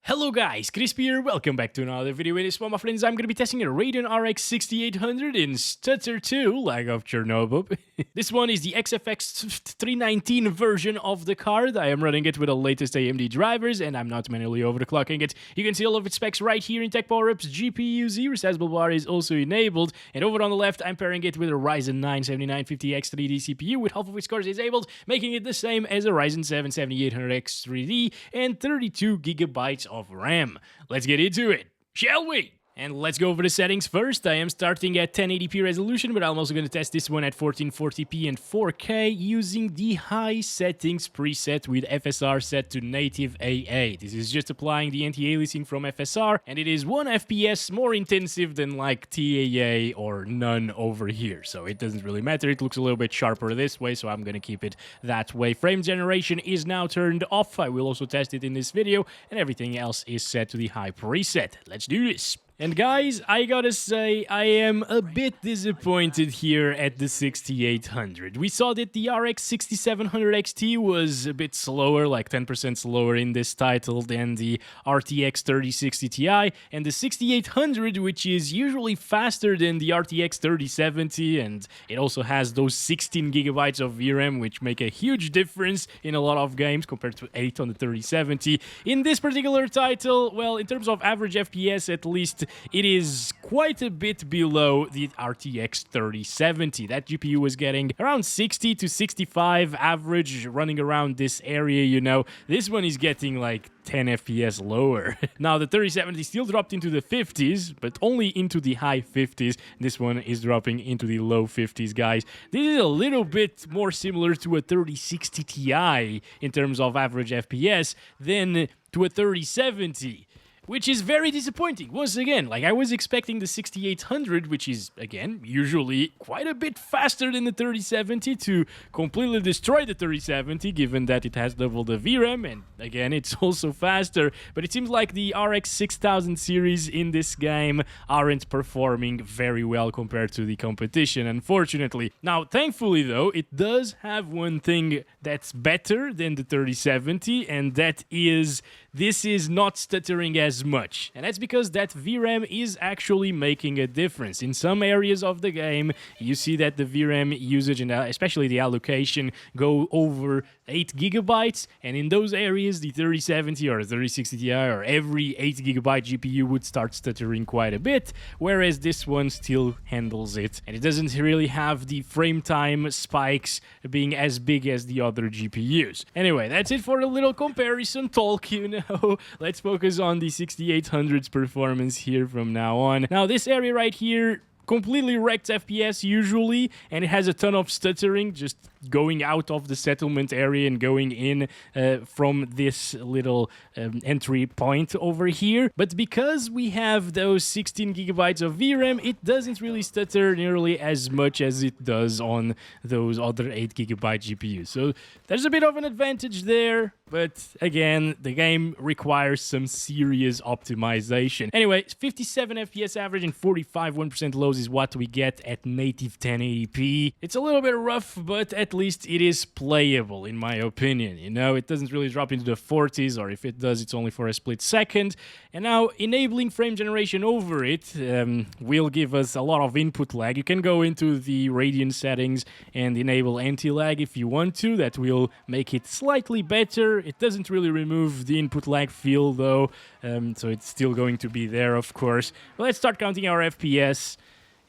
Hello guys, Crispy here, welcome back to another video. In this one, my friends, I'm going to be testing a Radeon RX 6800 in Stutter 2, lag of Chernobyl. This one is the XFX 319 version of the card. I am running it with the latest AMD drivers, and I'm not manually overclocking it. You can see all of its specs right here in Tech Power-Ups. GPU Z-Resizable bar is also enabled, and over on the left, I'm pairing it with a Ryzen 9 7950X 3D CPU with half of its cores disabled, making it the same as a Ryzen 7 7800X 3D and 32GB of RAM. Let's get into it, shall we? And let's go over the settings first. I am starting at 1080p resolution, but I'm also going to test this one at 1440p and 4K using the high settings preset with FSR set to native AA. This is just applying the anti-aliasing from FSR, and it is 1 FPS more intensive than like TAA or none over here. So it doesn't really matter. It looks a little bit sharper this way, so I'm going to keep it that way. Frame generation is now turned off. I will also test it in this video, and everything else is set to the high preset. Let's do this. And guys, I gotta say, I am a bit disappointed here at the 6800. We saw that the RX 6700 XT was a bit slower, like 10% slower in this title than the RTX 3060 Ti, and the 6800, which is usually faster than the RTX 3070, and it also has those 16GB of VRAM, which make a huge difference in a lot of games compared to 8 on the 3070. In this particular title, well, in terms of average FPS at least, it is quite a bit below the RTX 3070. That GPU was getting around 60 to 65 average, running around this area, you know. This one is getting like 10 FPS lower. Now, the 3070 still dropped into the 50s, but only into the high 50s. This one is dropping into the low 50s, guys. This is a little bit more similar to a 3060 Ti in terms of average FPS than to a 3070. Which is very disappointing. Once again, like I was expecting the 6800, which is, again, usually quite a bit faster than the 3070 to completely destroy the 3070, given that it has double the VRAM, and again, it's also faster. But it seems like the RX 6000 series in this game aren't performing very well compared to the competition, unfortunately. Now, thankfully, though, it does have one thing that's better than the 3070, and that is this is not stuttering as much. And that's because that VRAM is actually making a difference. In some areas of the game, you see that the VRAM usage and especially the allocation go over 8GB, and in those areas, the 3070 or 3060 Ti or every 8GB GPU would start stuttering quite a bit, whereas this one still handles it. And it doesn't really have the frame time spikes being as big as the other GPUs. Anyway, that's it for a little comparison talk, you know. Let's focus on the 6800's performance here from now on. Now, this area right here completely wrecked FPS usually, and it has a ton of stuttering just going out of the settlement area and going in from this little entry point over here. But because we have those 16GB of VRAM, it doesn't really stutter nearly as much as it does on those other 8GB GPUs. So there's a bit of an advantage there, but again, the game requires some serious optimization. Anyway, 57 FPS average and 45% lows is what we get at native 1080p. It's a little bit rough, but at least it is playable, in my opinion. You know, it doesn't really drop into the 40s, or if it does, it's only for a split second. And now, enabling frame generation over it will give us a lot of input lag. You can go into the Radeon settings and enable anti-lag if you want to. That will make it slightly better. It doesn't really remove the input lag field, though, so it's still going to be there, of course. But let's start counting our FPS.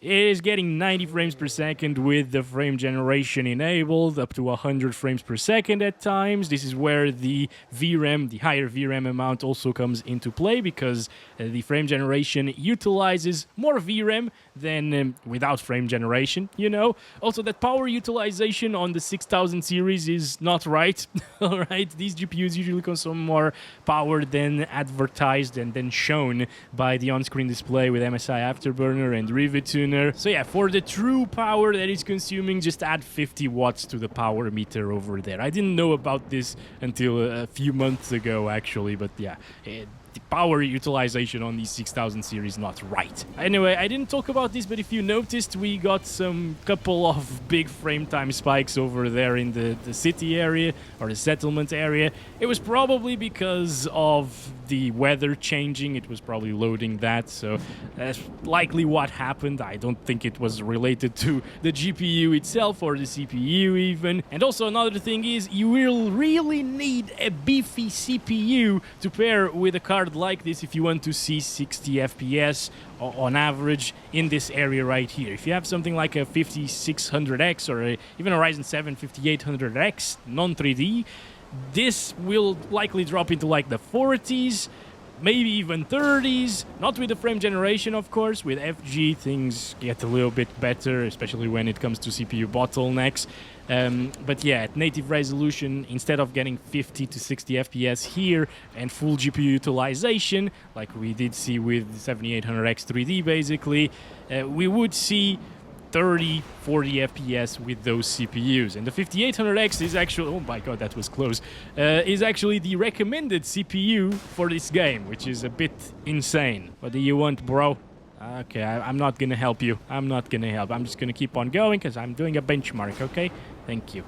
It is getting 90 frames per second with the frame generation enabled, up to 100 frames per second at times. This is where the VRAM, the higher VRAM amount, also comes into play, because the frame generation utilizes more VRAM than without frame generation, you know. Also, that power utilization on the 6000 series is not right. Alright, these GPUs usually consume more power than advertised and then shown by the on-screen display with MSI Afterburner and Rivet Tuner. So yeah, for the true power that it's consuming, just add 50 watts to the power meter over there. I didn't know about this until a few months ago, actually, but yeah, the power utilization on the 6000 series not right. Anyway, I didn't talk about this, but if you noticed, we got some couple of big frame time spikes over there in the city area or the settlement area. It was probably because of the weather changing. It was probably loading that, so that's likely what happened. I don't think it was related to the GPU itself or the CPU even. And also another thing is you will really need a beefy CPU to pair with a card like this if you want to see 60 FPS on average in this area right here. If you have something like a 5600X or even a Ryzen 7 5800X non-3D, this will likely drop into like the 40s, maybe even 30s. Not with the frame generation, of course. With FG, things get a little bit better, especially when it comes to CPU bottlenecks. But yeah, at native resolution, instead of getting 50 to 60 FPS here and full GPU utilization, like we did see with 7800X 3D basically, we would see 30, 40 FPS with those CPUs. And the 5800X is actually, oh my god, that was close, is actually the recommended CPU for this game, which is a bit insane. What do you want, bro? Okay, I'm not gonna help you. I'm not gonna help. I'm just gonna keep on going because I'm doing a benchmark, okay? Thank you.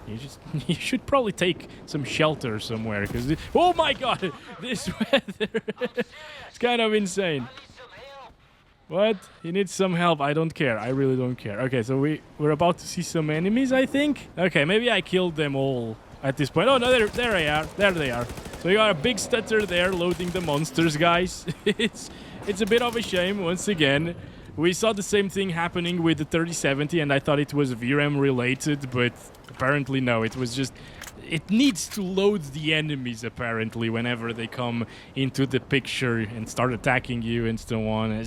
You should probably take some shelter somewhere because, oh my god, this weather, it's kind of insane. What? He needs some help. I don't care. I really don't care. Okay, so we're about to see some enemies, I think. Okay, maybe I killed them all at this point. Oh, no, there they are. There they are. So you got a big stutter there loading the monsters, guys. It's a bit of a shame, once again. We saw the same thing happening with the 3070, and I thought it was VRAM related, but apparently no. It was just... It needs to load the enemies, apparently, whenever they come into the picture and start attacking you and so on.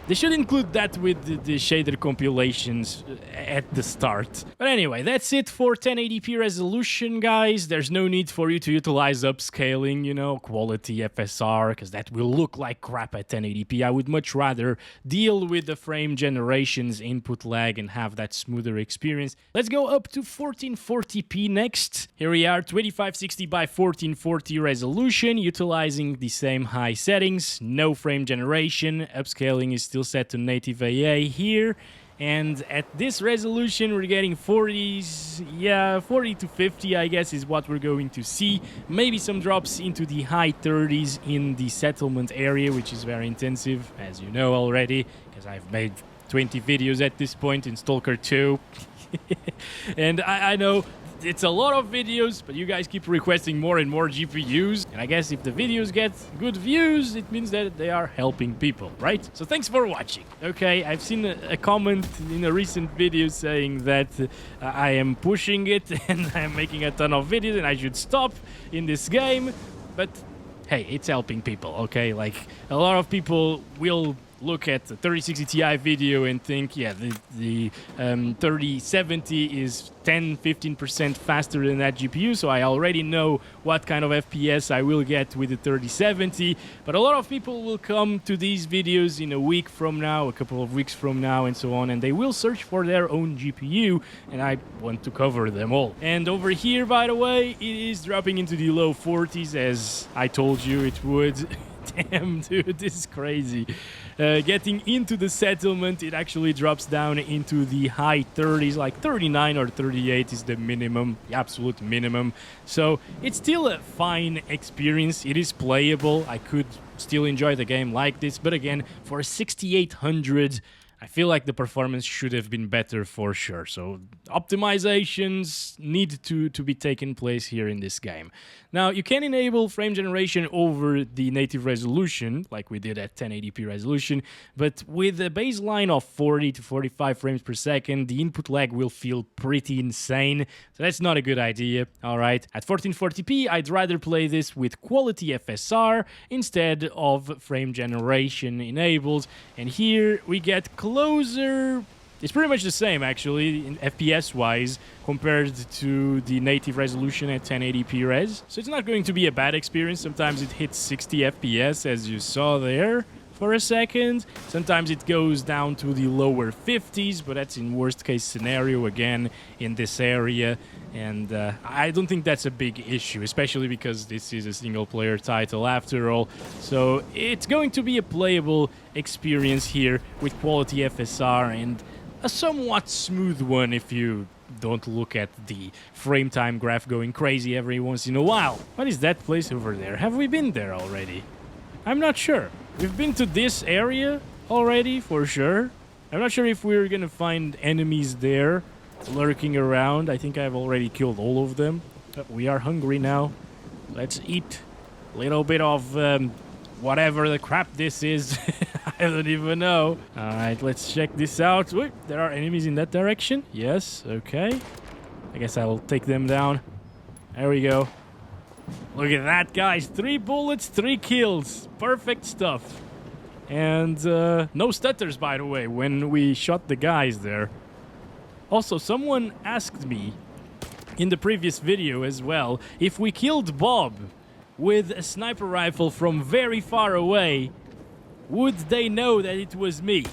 They should include that with the shader compilations at the start. But anyway, that's it for 1080p resolution, guys. There's no need for you to utilize upscaling, you know, quality FSR, because that will look like crap at 1080p. I would much rather deal with the frame generations, input lag, and have that smoother experience. Let's go up to 1440p next. Here we are, 2560 by 1440 resolution, utilizing the same high settings, no frame generation, upscaling is still set to native AA here, and at this resolution we're getting 40s, yeah, 40 to 50 I guess is what we're going to see. Maybe some drops into the high 30s in the settlement area, which is very intensive, as you know already, because I've made 20 videos at this point in STALKER 2. And I know it's a lot of videos, but you guys keep requesting more and more GPUs, and I guess if the videos get good views, it means that they are helping people, right? So thanks for watching. Okay, I've seen a comment in a recent video saying that I am pushing it and I'm making a ton of videos and I should stop in this game, but hey, it's helping people, okay? Like, a lot of people will look at the 3060 Ti video and think, yeah, the 3070 is 10-15% faster than that GPU, so I already know what kind of FPS I will get with the 3070. But a lot of people will come to these videos in a week from now, a couple of weeks from now, and so on, and they will search for their own GPU, and I want to cover them all. And over here, by the way, it is dropping into the low 40s, as I told you it would. Damn, dude, this is crazy. Getting into the settlement, it actually drops down into the high 30s, like 39 or 38 is the minimum, the absolute minimum. So it's still a fine experience. It is playable. I could still enjoy the game like this, but again, for 6800, I feel like the performance should have been better for sure. So optimizations need to be taken place here in this game. Now, you can enable frame generation over the native resolution, like we did at 1080p resolution, but with a baseline of 40 to 45 frames per second, the input lag will feel pretty insane, so that's not a good idea, alright? At 1440p, I'd rather play this with quality FSR instead of frame generation enabled, and here we get closer. It's pretty much the same, actually, in FPS-wise, compared to the native resolution at 1080p res. So it's not going to be a bad experience. Sometimes it hits 60 FPS, as you saw there. for a second. Sometimes it goes down to the lower 50s, but that's in worst case scenario again in this area. And I don't think that's a big issue, especially because this is a single-player title after all. So it's going to be a playable experience here with quality FSR, and a somewhat smooth one if you don't look at the frame time graph going crazy every once in a while. What is that place over there? Have we been there already? I'm not sure. We've been to this area already, for sure. I'm not sure if we're gonna find enemies there lurking around. I think I've already killed all of them. But we are hungry now. Let's eat a little bit of whatever the crap this is. I don't even know. Alright, let's check this out. Wait, there are enemies in that direction. Yes, okay. I guess I will take them down. There we go. Look at that, guys. 3 bullets, 3 kills. Perfect stuff. And no stutters, by the way, when we shot the guys there. Also, someone asked me in the previous video as well if we killed Bob with a sniper rifle from very far away, would they know that it was me?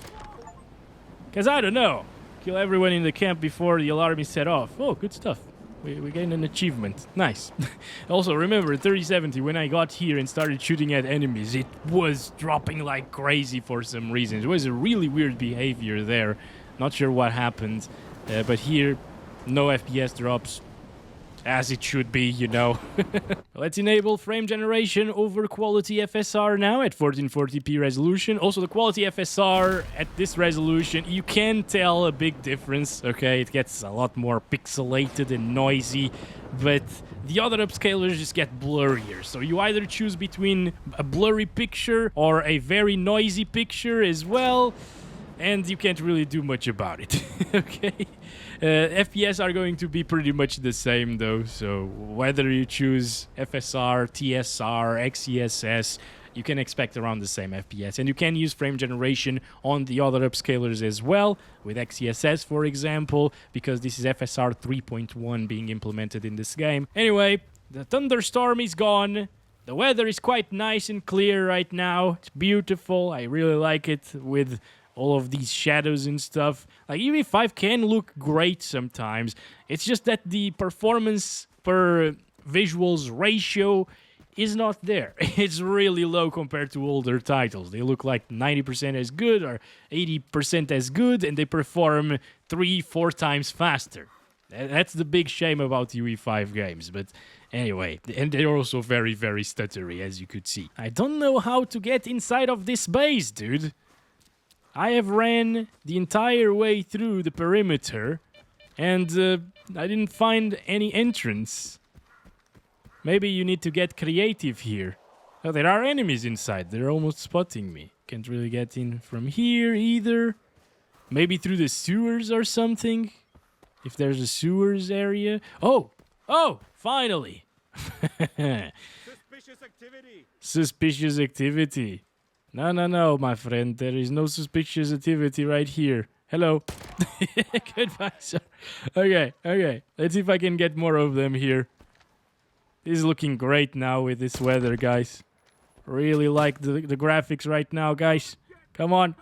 Because I don't know. Kill everyone in the camp before the alarm is set off. Oh, good stuff. We gained an achievement. Nice. Also, remember, 3070, when I got here and started shooting at enemies, it was dropping like crazy for some reason. It was a really weird behavior there. Not sure what happened. But here, no FPS drops. As it should be, you know. Let's enable frame generation over quality FSR now at 1440p resolution. Also, the quality FSR at this resolution, you can tell a big difference, okay? It gets a lot more pixelated and noisy, but the other upscalers just get blurrier. So you either choose between a blurry picture or a very noisy picture as well, and you can't really do much about it, okay? FPS are going to be pretty much the same though, so whether you choose FSR, TSR, XeSS, you can expect around the same FPS. And you can use frame generation on the other upscalers as well, with XeSS for example, because this is FSR 3.1 being implemented in this game. Anyway, the thunderstorm is gone. The weather is quite nice and clear right now. It's beautiful. I really like it with all of these shadows and stuff. Like, UE5 can look great sometimes. It's just that the performance per visuals ratio is not there. It's really low compared to older titles. They look like 90% as good or 80% as good, and they perform 3-4 times faster. That's the big shame about UE5 games, but anyway, and they're also very, very stuttery, as you could see. I don't know how to get inside of this base, dude. I have ran the entire way through the perimeter, and I didn't find any entrance. Maybe you need to get creative here. Oh, there are enemies inside. They're almost spotting me. Can't really get in from here either. Maybe through the sewers or something. If there's a sewers area. Oh! Oh! Finally! Suspicious activity! Suspicious activity. No, my friend. There is no suspicious activity right here. Hello. Goodbye, sir. Okay. Let's see if I can get more of them here. This is looking great now with this weather, guys. Really like the graphics right now, guys. Come on.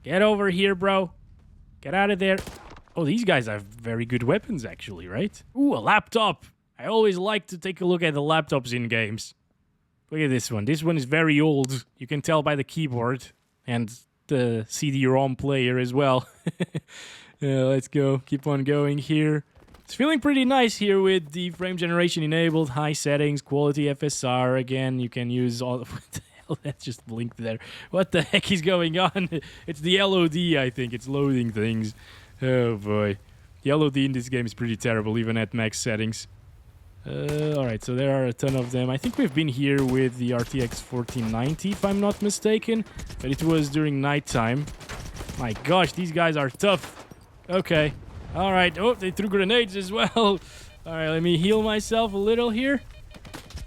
Get over here, bro. Get out of there. Oh, these guys have very good weapons, actually, right? Ooh, a laptop. I always like to take a look at the laptops in games. Look at this one. This one is very old. You can tell by the keyboard and the CD-ROM player as well. Let's go. Keep on going here. It's feeling pretty nice here with the frame generation enabled, high settings, quality FSR. Again, you can use all... What the hell? That just blinked there. What the heck is going on? It's the LOD, I think. It's loading things. Oh, boy. The LOD in this game is pretty terrible, even at max settings. Alright, so there are a ton of them. I think we've been here with the RTX 1490, if I'm not mistaken. But it was during nighttime. My gosh, these guys are tough. Okay. Alright. Oh, they threw grenades as well. Alright, let me heal myself a little here.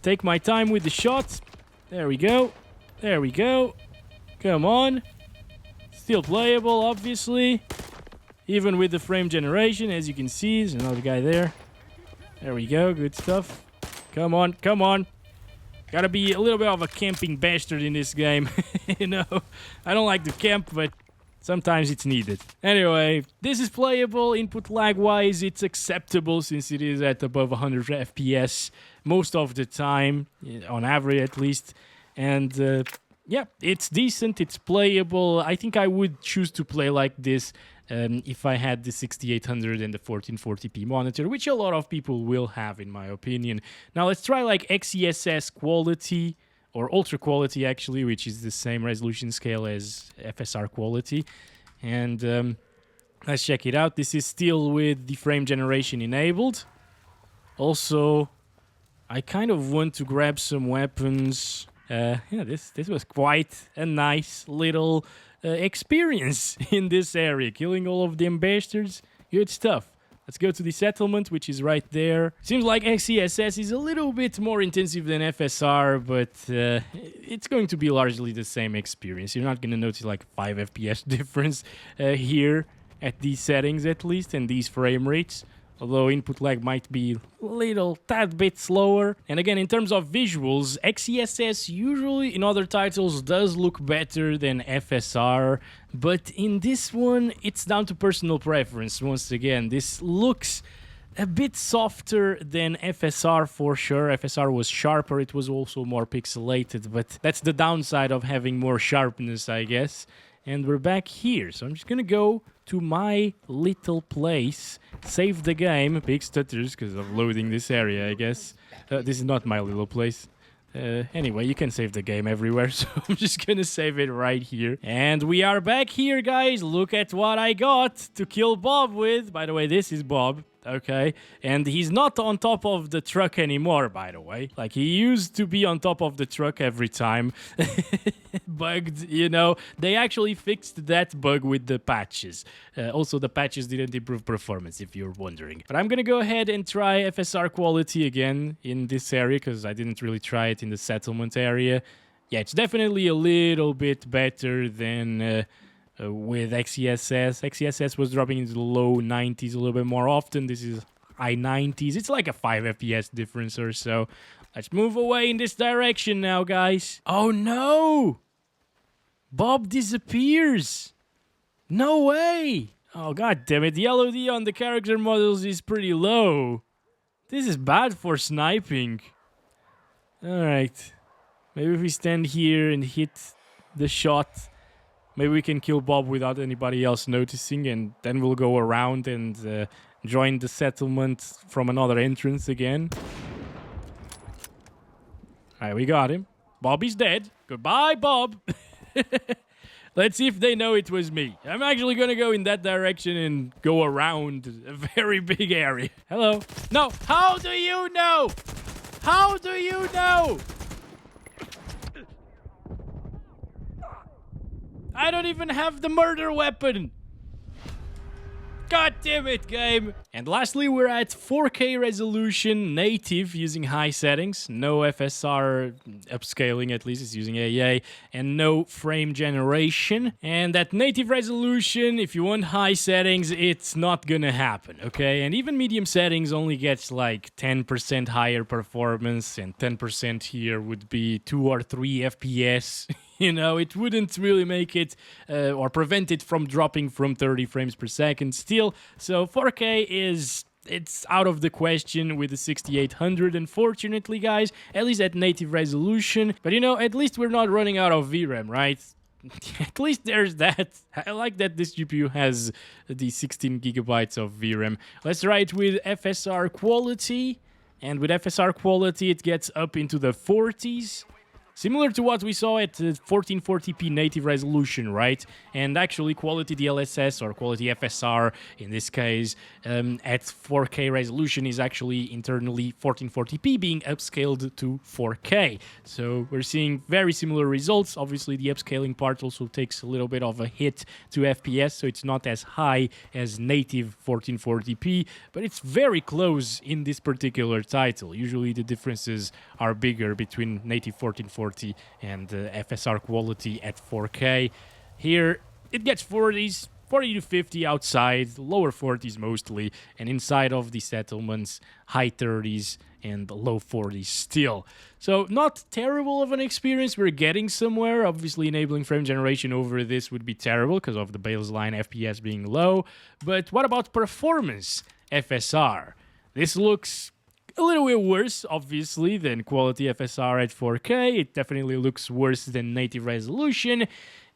Take my time with the shots. There we go. Come on. Still playable, obviously. Even with the frame generation, as you can see. There's another guy there. There we go, good stuff. Come on. Gotta be a little bit of a camping bastard in this game. You know, I don't like to camp, but sometimes it's needed. Anyway, this is playable. Input lag-wise, it's acceptable since it is at above 100 FPS most of the time, on average at least. And yeah, it's decent, it's playable. I think I would choose to play like this if I had the 6800 and the 1440p monitor, which a lot of people will have, in my opinion. Now let's try like XeSS Quality, or Ultra Quality actually, which is the same resolution scale as FSR Quality. And let's check it out. This is still with the frame generation enabled. Also, I kind of want to grab some weapons. Yeah, this was quite a nice little experience in this area. Killing all of them bastards, good stuff. Let's go to the settlement, which is right there. Seems like XeSS is a little bit more intensive than FSR, but it's going to be largely the same experience. You're not going to notice like 5 FPS difference here at these settings at least, and these frame rates. Although input lag might be a little tad bit slower. And again, in terms of visuals, XeSS usually in other titles does look better than FSR, but in this one, it's down to personal preference. Once again, this looks a bit softer than FSR for sure. FSR was sharper, it was also more pixelated, but that's the downside of having more sharpness, I guess. And we're back here, so I'm just gonna go to my little place, save the game. Big stutters because of loading this area, I guess. This is not my little place. Anyway, you can save the game everywhere, so I'm just gonna save it right here. And we are back here, guys. Look at what I got to kill Bob with. By the way, this is Bob. Okay, and he's not on top of the truck anymore, by the way. Like, he used to be on top of the truck every time. Bugged, you know. They actually fixed that bug with the patches. Also, the patches didn't improve performance, if you're wondering. But I'm gonna go ahead and try FSR Quality again in this area, because I didn't really try it in the settlement area. Yeah, it's definitely a little bit better than with XeSS. XeSS was dropping into the low 90s a little bit more often. This is high 90s. It's like a 5 FPS difference or so. Let's move away in this direction now, guys. Oh no! Bob disappears! No way! Oh god damn it, the LOD on the character models is pretty low. This is bad for sniping. Alright. Maybe if we stand here and hit the shot, maybe we can kill Bob without anybody else noticing, and then we'll go around and join the settlement from another entrance again. Alright, we got him. Bob is dead. Goodbye, Bob. Let's see if they know it was me. I'm actually gonna go in that direction and go around a very big area. Hello. No, how do you know? How do you know? I don't even have the murder weapon. God damn it, game. And lastly, we're at 4K resolution native using high settings. No FSR upscaling, at least it's using AA, and no frame generation. And at native resolution, if you want high settings, it's not gonna happen, okay? And even medium settings only gets like 10% higher performance, and 10% here would be 2 or 3 FPS. You know, it wouldn't really make it or prevent it from dropping from 30 frames per second still. So 4K it's out of the question with the 6800, unfortunately, guys, at least at native resolution. But you know, at least we're not running out of VRAM, right? At least there's that. I like that this GPU has the 16 gigabytes of VRAM. Let's try it with FSR Quality. And with FSR Quality, it gets up into the 40s. Similar to what we saw at 1440p native resolution, right? And actually Quality DLSS or Quality FSR in this case at 4K resolution is actually internally 1440p being upscaled to 4K. So we're seeing very similar results. Obviously the upscaling part also takes a little bit of a hit to FPS, so it's not as high as native 1440p, but it's very close in this particular title. Usually the differences are bigger between native 1440 and FSR Quality at 4K. Here, it gets 40s, 40 to 50 outside, lower 40s mostly, and inside of the settlements, high 30s and low 40s still. So not terrible of an experience. We're getting somewhere. Obviously, enabling frame generation over this would be terrible because of the baseline FPS being low. But what about performance FSR? This looks a little bit worse, obviously, than quality FSR at 4K. It definitely looks worse than native resolution.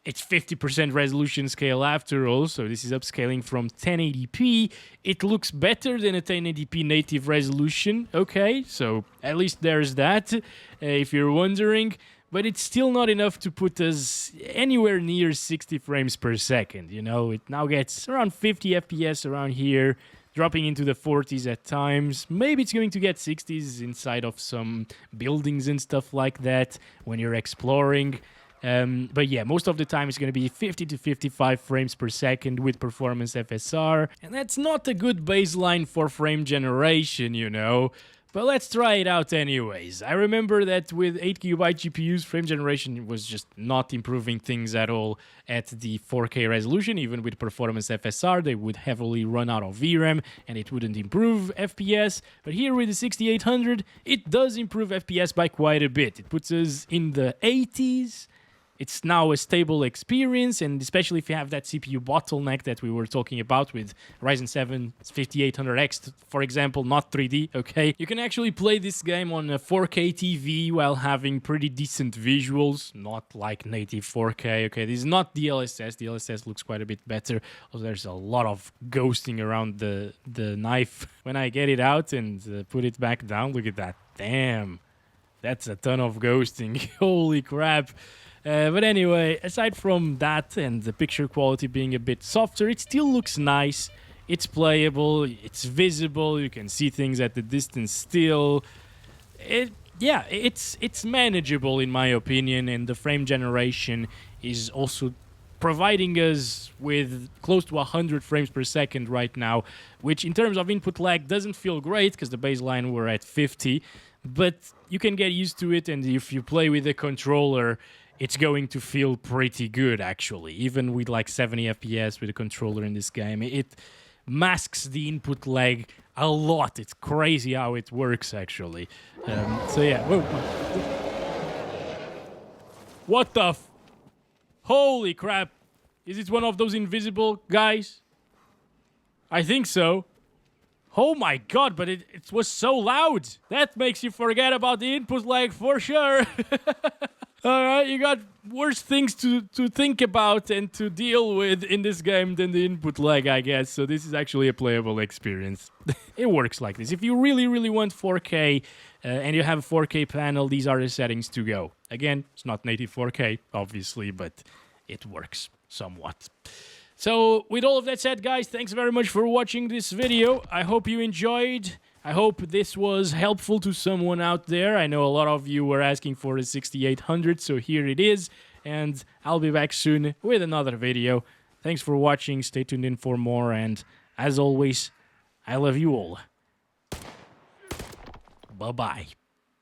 It's 50% resolution scale after all, so this is upscaling from 1080p. It looks better than a 1080p native resolution, okay, so at least there's that, if you're wondering. But it's still not enough to put us anywhere near 60 frames per second, you know? It now gets around 50 FPS around here, dropping into the 40s at times. Maybe it's going to get 60s inside of some buildings and stuff like that when you're exploring. But yeah, most of the time it's going to be 50 to 55 frames per second with performance FSR. And that's not a good baseline for frame generation, you know. But let's try it out anyways. I remember that with 8GB GPUs, frame generation was just not improving things at all at the 4K resolution. Even with performance FSR, they would heavily run out of VRAM and it wouldn't improve FPS. But here with the 6800, it does improve FPS by quite a bit. It puts us in the 80s. It's now a stable experience, and especially if you have that CPU bottleneck that we were talking about with Ryzen 7 5800X, for example, not 3D, okay? You can actually play this game on a 4K TV while having pretty decent visuals, not like native 4K, okay? This is not DLSS. DLSS looks quite a bit better. Also, there's a lot of ghosting around the knife. When I get it out and put it back down, look at that. Damn, that's a ton of ghosting. Holy crap. But anyway, aside from that and the picture quality being a bit softer, it still looks nice. It's playable, it's visible, you can see things at the distance still. It's manageable in my opinion, and the frame generation is also providing us with close to 100 frames per second right now, which in terms of input lag doesn't feel great because the baseline we're at 50, but you can get used to it, and if you play with the controller, it's going to feel pretty good, actually. Even with like 70 FPS with a controller in this game, it masks the input lag a lot. It's crazy how it works, actually. So yeah. Whoa. What the Holy crap. Is it one of those invisible guys? I think so. Oh my god, but it was so loud. That makes you forget about the input lag for sure. Alright, you got worse things to think about and to deal with in this game than the input lag, I guess. So this is actually a playable experience. It works like this. If you really, really want 4K and you have a 4K panel, these are the settings to go. Again, it's not native 4K, obviously, but it works somewhat. So with all of that said, guys, thanks very much for watching this video. I hope you enjoyed. I hope this was helpful to someone out there. I know a lot of you were asking for a 6800, so here it is. And I'll be back soon with another video. Thanks for watching. Stay tuned in for more. And as always, I love you all. Bye-bye.